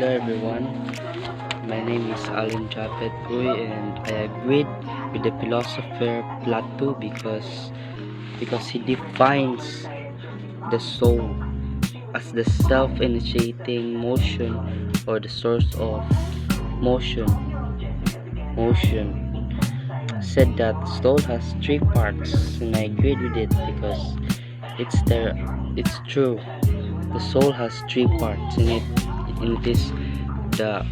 Hello everyone, my name is Alan Japet Uy and I agreed with the philosopher Plato because he defines the soul as the self-initiating motion or the source of motion. Said that soul has three parts and I agreed with it because it's true. The soul has three parts in it. It is the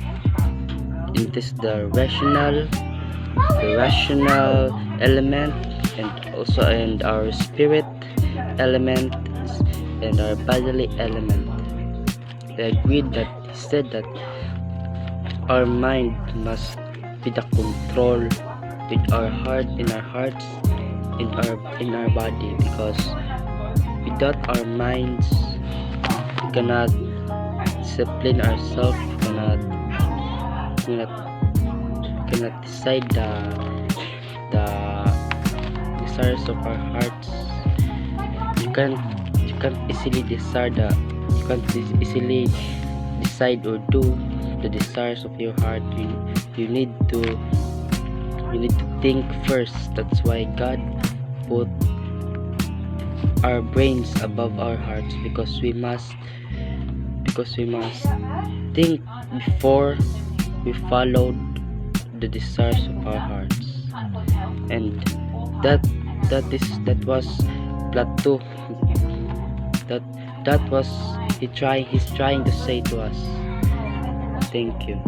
the rational element, and also and our spirit element, and our bodily element. I agreed that he said that our mind must be the control with our heart, in our hearts, in our body, because without our minds we cannot discipline ourselves, cannot cannot decide the desires of our hearts. You can't easily decide you can't easily decide or do the desires of your heart. You need to think first. That's why God put our brains above our hearts, because we must think before we follow the desires of our hearts. And that was Plato. That was he's trying to say to us. Thank you.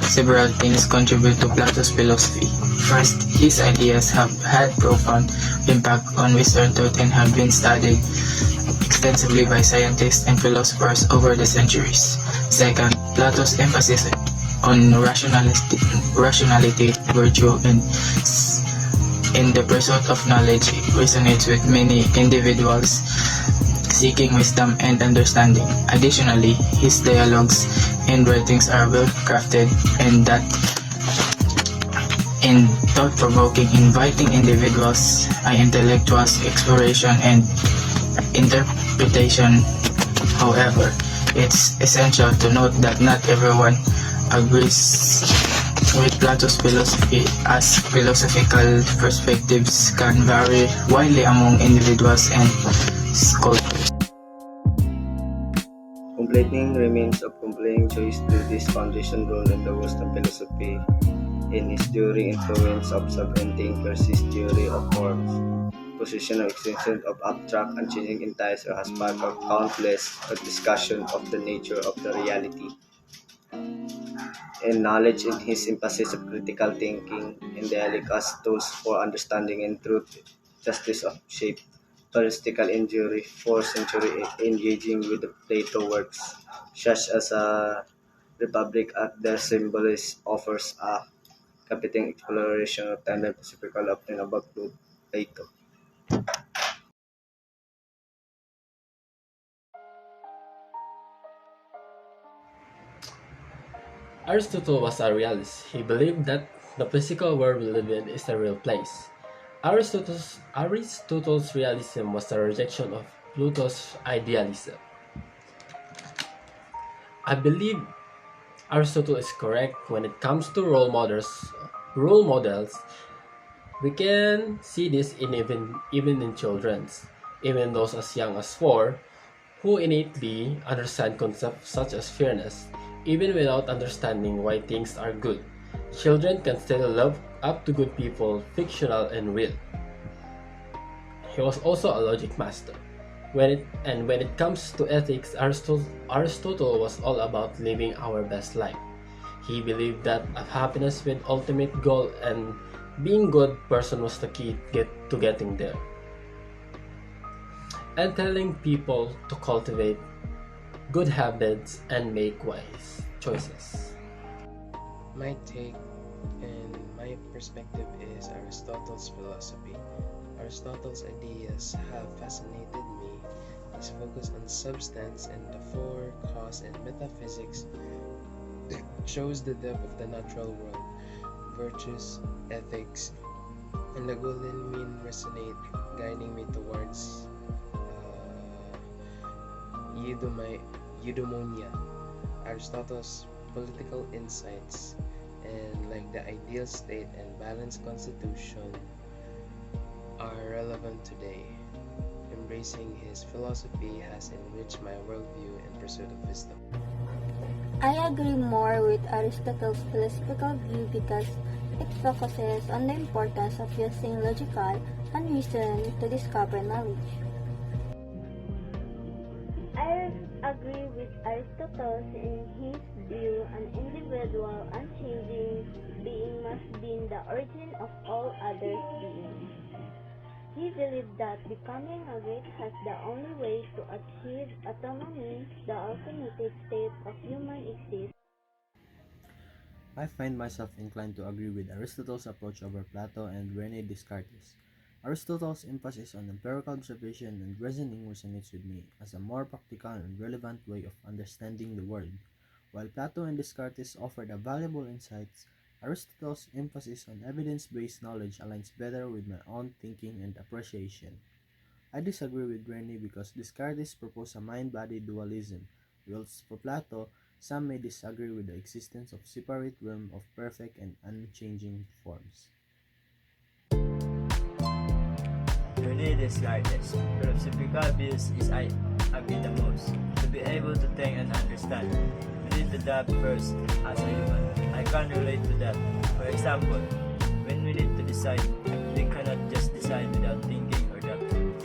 Several things contribute to Plato's philosophy. First, his ideas have had profound impact on Western thought and have been studied extensively by scientists and philosophers over the centuries. Second, Plato's emphasis on rationality, virtue, and in the pursuit of knowledge resonates with many individuals seeking wisdom and understanding. Additionally, his dialogues and writings are well crafted and thought-provoking, inviting individuals' intellectuals, exploration, and interpretation. However, it's essential to note that not everyone agrees with Plato's philosophy, as philosophical perspectives can vary widely among individuals and scholars. Completing remains of compelling choice to this foundation role in the Western philosophy in his theory influence of and thinkers, his theory of forms, position of extension of abstract and changing entities has sparked countless discussion of the nature of the reality and knowledge in his emphasis of critical thinking and dialogue as tools for understanding and truth, justice of shape, political injury, for century engaging with the Plato works, such as a Republic at their symbolism offers a competing exploration of time and philosophical opinion about Plato. Aristotle was a realist. He believed that the physical world we live in is a real place. Aristotle's realism was a rejection of Plato's idealism. I believe Aristotle is correct when it comes to role models. We can see this even in children, even those as young as 4, who innately understand concepts such as fairness, even without understanding why things are good. Children can still love up to good people, fictional and real. He was also a logic master. When it comes to ethics, Aristotle was all about living our best life. He believed that happiness with ultimate goal and being good person was the key to getting there. And telling people to cultivate good habits and make wise choices. My take and my perspective is Aristotle's philosophy. Aristotle's ideas have fascinated me. His focus on substance and the for, cause, and metaphysics shows the depth of the natural world, virtues, ethics, and the golden mean resonate, guiding me towards eudaimonia. Aristotle's political insights and like the ideal state and balanced constitution are relevant today. Embracing his philosophy has enriched my worldview in pursuit of wisdom. I agree more with Aristotle's philosophical view because it focuses on the importance of using logical and reason to discover knowledge. I agree with Aristotle in his view an individual unchanging being must be the origin of all other beings. He believed that becoming a great has the only way to achieve autonomy, the alternative state of human existence. I find myself inclined to agree with Aristotle's approach over Plato and Rene Descartes. Aristotle's emphasis on empirical observation and reasoning resonates with me as a more practical and relevant way of understanding the world. While Plato and Descartes offered a valuable insights, Aristotle's emphasis on evidence-based knowledge aligns better with my own thinking and appreciation. I disagree with Rene because Descartes proposed a mind-body dualism, whilst for Plato, some may disagree with the existence of separate realm of perfect and unchanging forms. Rene Descartes' philosophical views is I agree the most. To be able to think and understand, we need to adapt first as a human. I can relate to that. For example, when we need to decide, we cannot just decide without thinking or doubting.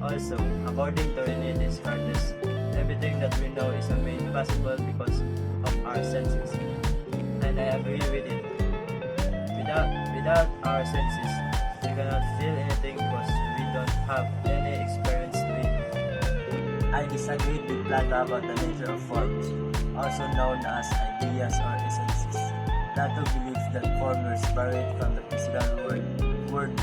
Also, according to Rene Descartes, everything that we know is made possible because of our senses. And I agree with it. Without our senses, we cannot feel anything because we don't have any experience to it. I disagree with Plato about the nature of forms, also known as ideas or essences. Plato believes that forms are separate from the physical world